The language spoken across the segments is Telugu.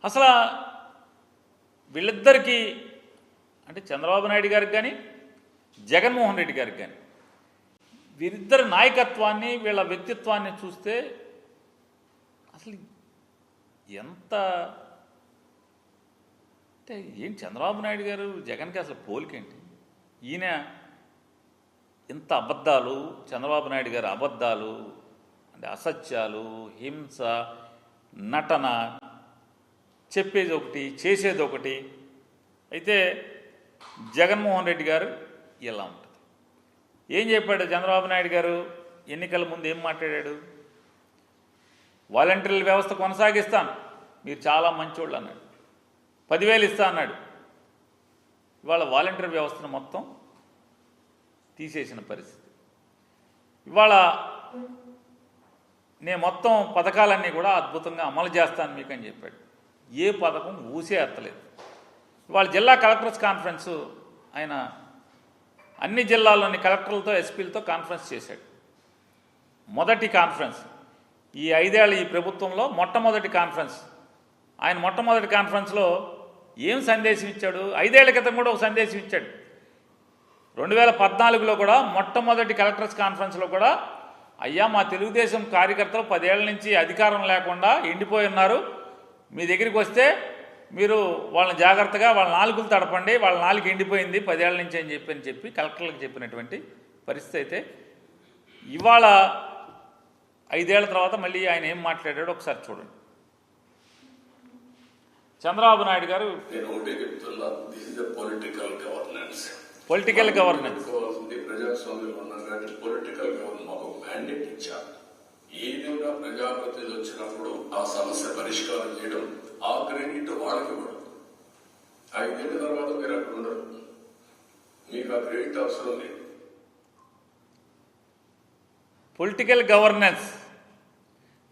అసలు వీళ్ళిద్దరికీ అంటే చంద్రబాబు నాయుడు గారికి కానీ జగన్మోహన్ రెడ్డి గారికి కానీ వీరిద్దరి నాయకత్వాన్ని వీళ్ళ వ్యక్తిత్వాన్ని చూస్తే అసలు ఎంత అంటే ఏంటి చంద్రబాబు నాయుడు గారు జగన్కి అసలు పోలికేంటి? ఈయన ఇంత అబద్ధాలు, చంద్రబాబు నాయుడు గారు అబద్ధాలు అంటే అసత్యాలు, హింస, నటన, చెప్పేది ఒకటి చేసేది ఒకటి. అయితే జగన్మోహన్ రెడ్డి గారు ఇలా ఉంటుంది. ఏం చెప్పాడు చంద్రబాబు నాయుడు గారు? ఎన్నికల ముందు ఏం మాట్లాడాడు? వాలంటీర్ల వ్యవస్థ కొనసాగిస్తాను, మీరు చాలా మంచోళ్ళు అన్నాడు. 10,000 ఇస్తా అన్నాడు. ఇవాళ వాలంటీర్ వ్యవస్థను మొత్తం తీసేసిన పరిస్థితి. ఇవాళ నేను మొత్తం పథకాలన్నీ కూడా అద్భుతంగా అమలు చేస్తాను మీకు అని చెప్పాడు. ఏ పథకం ఊసే ఎత్తలేదు. ఇవాళ జిల్లా కలెక్టర్స్ కాన్ఫరెన్స్ ఆయన అన్ని జిల్లాల్లోని కలెక్టర్లతో ఎస్పీలతో కాన్ఫరెన్స్ చేశాడు. మొదటి కాన్ఫరెన్స్ ఈ 5 ఏళ్ళ ఈ ప్రభుత్వంలో మొట్టమొదటి కాన్ఫరెన్స్. ఆయన మొట్టమొదటి కాన్ఫరెన్స్లో ఏం సందేశం ఇచ్చాడు? 5 ఏళ్ల క్రితం కూడా ఒక సందేశం ఇచ్చాడు. 2014లో కూడా మొట్టమొదటి కలెక్టర్స్ కాన్ఫరెన్స్లో కూడా, అయ్యా మా తెలుగుదేశం కార్యకర్తలు 10 ఏళ్ల నుంచి అధికారం లేకుండా ఎండిపోయి ఉన్నారు, మీ దగ్గరికి వస్తే మీరు వాళ్ళని జాగ్రత్తగా వాళ్ళ నాలుగులు తడపండి, వాళ్ళ నాలుగు ఎండిపోయింది 10 ఏళ్ల నుంచి అని చెప్పి కలెక్టర్లకు చెప్పినటువంటి పరిస్థితి. అయితే ఇవాళ 5 ఏళ్ల తర్వాత మళ్ళీ ఆయన ఏం మాట్లాడాడో ఒకసారి చూడండి. చంద్రబాబు నాయుడు గారు పొలిటికల్ గవర్నెన్స్ ప్రజాస్వామ్యం ఉన్నటువంటి పొలిటికల్ గవర్నెన్స్ మాకు మ్యాండేట్ ఇచ్చారు. ఏదైనా ప్రజాప్రతినిధులు వచ్చినప్పుడు ఆ సమస్య పరిష్కారం చేయడం ఆ క్రెడిట్ వాళ్ళకి ఇవ్వడం. 5 ఏళ్ల తర్వాత మీరు అక్కడ ఉండరు, మీకు ఆ క్రెడిట్ అవసరం లేదు. పొలిటికల్ గవర్నెన్స్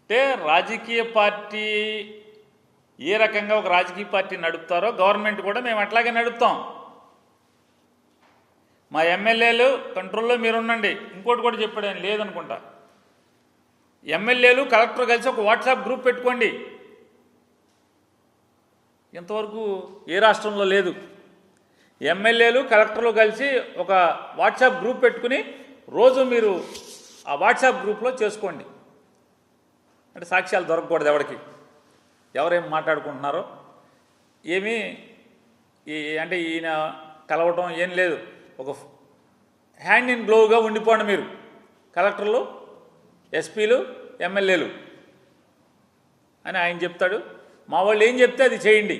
అంటే రాజకీయ పార్టీ ఏ రకంగా ఒక రాజకీయ పార్టీ నడుపుతారో గవర్నమెంట్ కూడా మేము అట్లాగే నడుపుతాం. మా ఎమ్మెల్యేలు కంట్రోల్లో మీరు ఉండండి. ఇంకోటి కూడా చెప్పాడు ఆయన, లేదనుకుంటా, ఎమ్మెల్యేలు కలెక్టర్ కలిసి ఒక వాట్సాప్ గ్రూప్ పెట్టుకోండి. ఇంతవరకు ఏ రాష్ట్రంలో లేదు. ఎమ్మెల్యేలు కలెక్టర్లు కలిసి ఒక వాట్సాప్ గ్రూప్ పెట్టుకుని రోజు మీరు ఆ వాట్సాప్ గ్రూప్లో చేసుకోండి. అంటే సాక్ష్యాలు దొరకకూడదు ఎవరికి, ఎవరేం మాట్లాడుకుంటున్నారో ఏమీ అంటే ఈయన కలవటం ఏం లేదు. ఒక హ్యాండ్ ఇన్ గ్లోవ్గా ఉండిపోండి మీరు, కలెక్టర్లు, ఎస్పీలు, ఎమ్మెల్యేలు అని ఆయన చెప్తాడు. మా వాళ్ళు ఏం చెప్తే అది చేయండి.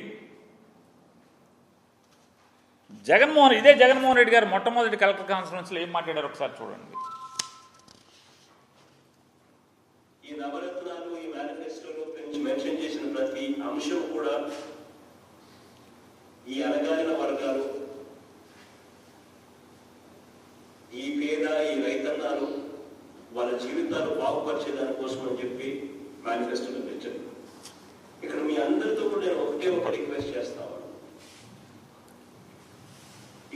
ఇదే జగన్మోహన్ రెడ్డి గారు మొట్టమొదటి కలెక్టర్ కాన్ఫరెన్స్లో ఏం మాట్లాడారు ఒకసారి చూడండి. ఈ నవరత్నాలు ఈ మేనిఫెస్టోలో మెన్షన్ చేసిన ప్రతి అంశం కూడా ఈ అణగారిన వర్గాలు, ఈ పేద, ఈ రైతన్నాలు వాళ్ళ జీవితాలు బాగుపరిచేదాని కోసం అని చెప్పి మేనిఫెస్టోలో పెట్టారు. ఇక్కడ మీ అందరితో కూడా నేను ఒక రిక్వెస్ట్ చేస్తాను.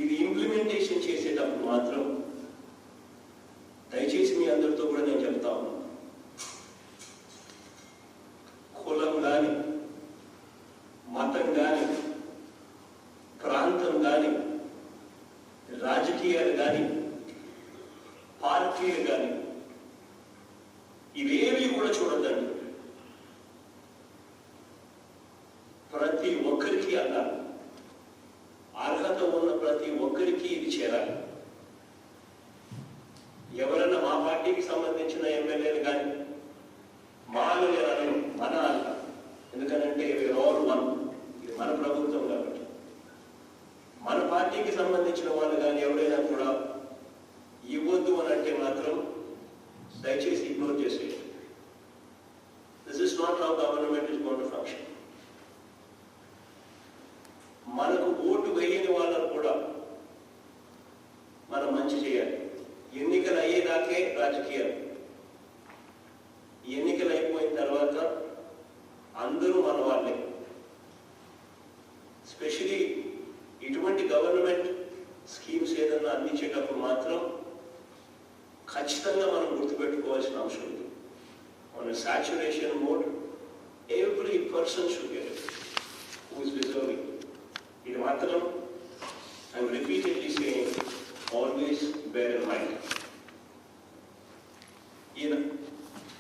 ఇది ఇంప్లిమెంటేషన్ చేసేటప్పుడు మాత్రం దయచేసి మీ అందరితో కూడా నేను చెప్తా ఉన్నాను, కులం కానీ, మతం కానీ, ప్రాంతం కానీ, రాజకీయాలు కానీ, పార్టీలు కానీ ఇవేవి కూడా చూడద్దండి. ప్రతి ఒక్కరికి అన్నారు, అర్హత ఉన్న ప్రతి ఒక్కరికి ఇది చేరాలి. ఎవరైనా మా పార్టీకి సంబంధించిన ఎమ్మెల్యేలు కానీ మాలు లేరని మన అన్న, ఎందుకనంటే ఆల్ వన్, ఇది మన ప్రభుత్వం కాబట్టి మన పార్టీకి సంబంధించిన వాళ్ళు కానీ ఎవరైనా కూడా ఇవ్వద్దు అని అంటే మాత్రం దయచేసి ఇగ్నోర్ చేసేది. This is not how government is going to function. మనకు ఓటు వేయని వాళ్ళకు కూడా మనం మంచి చేయాలి. ఎన్నికలు అయ్యేదాకే రాజకీయాలు, ఎన్నికలు అయిపోయిన తర్వాత అందరూ మన వాళ్ళే. స్పెషలీ ఇటువంటి గవర్నమెంట్ స్కీమ్స్ ఏదన్నా అందించేటప్పుడు మాత్రం ఖచ్చితంగా మనం గుర్తుపెట్టుకోవాల్సిన అంశం ఉంది. On saturation mode every person should get it.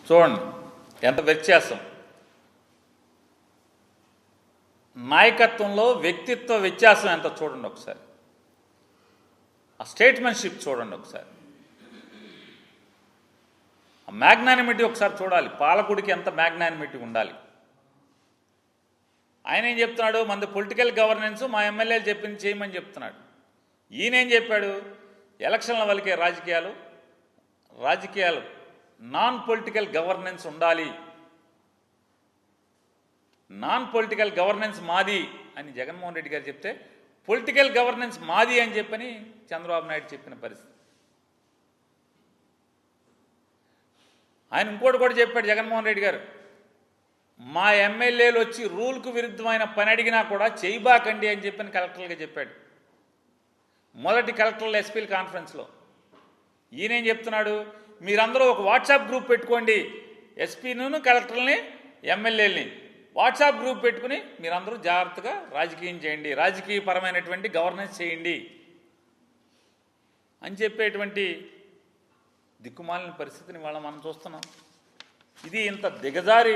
చూడండి ఎంత వ్యత్యాసం. నాయకత్వంలో వ్యక్తిత్వ వ్యత్యాసం ఎంత చూడండి ఒకసారి. ఆ స్టేట్మెంట్షిప్ చూడండి ఒకసారి. ఆ మ్యాగ్నానిమిటీ ఒకసారి చూడాలి. పాలకుడికి ఎంత మ్యాగ్నానిమిటీ ఉండాలి. ఆయన ఏం చెప్తున్నాడు, మనది పొలిటికల్ గవర్నెన్స్, మా ఎమ్మెల్యేలు చెప్పింది చేయమని చెప్తున్నాడు. ఈయనేం చెప్పాడు, ఎలక్షన్ల వరకే రాజకీయాలు నాన్ పొలిటికల్ గవర్నెన్స్ ఉండాలి, నాన్ పొలిటికల్ గవర్నెన్స్ మాది అని జగన్మోహన్ రెడ్డి గారు చెప్తే, పొలిటికల్ గవర్నెన్స్ మాది అని చెప్పని చంద్రబాబు నాయుడు చెప్పిన పరిస్థితి. ఆయన ఇంకోటి కూడా చెప్పాడు జగన్మోహన్ రెడ్డి గారు, మా ఎమ్మెల్యేలు వచ్చి రూల్కు విరుద్ధమైన పని అడిగినా కూడా చేయబాకండి అని చెప్పని కలెక్టర్లుగా చెప్పాడు. మొదటి కలెక్టర్ల ఎస్పీల కాన్ఫరెన్స్లో ఈయనేం చెప్తున్నాడు, మీరందరూ ఒక వాట్సాప్ గ్రూప్ పెట్టుకోండి, ఎస్పీను కలెక్టర్ని ఎమ్మెల్యేలని వాట్సాప్ గ్రూప్ పెట్టుకుని మీరందరూ జాగ్రత్తగా రాజకీయం చేయండి, రాజకీయపరమైనటువంటి గవర్నెన్స్ చేయండి అని చెప్పేటువంటి దిక్కుమాలిన పరిస్థితిని వాళ్ళ మనం చూస్తున్నాం. ఇది ఇంత దిగజారి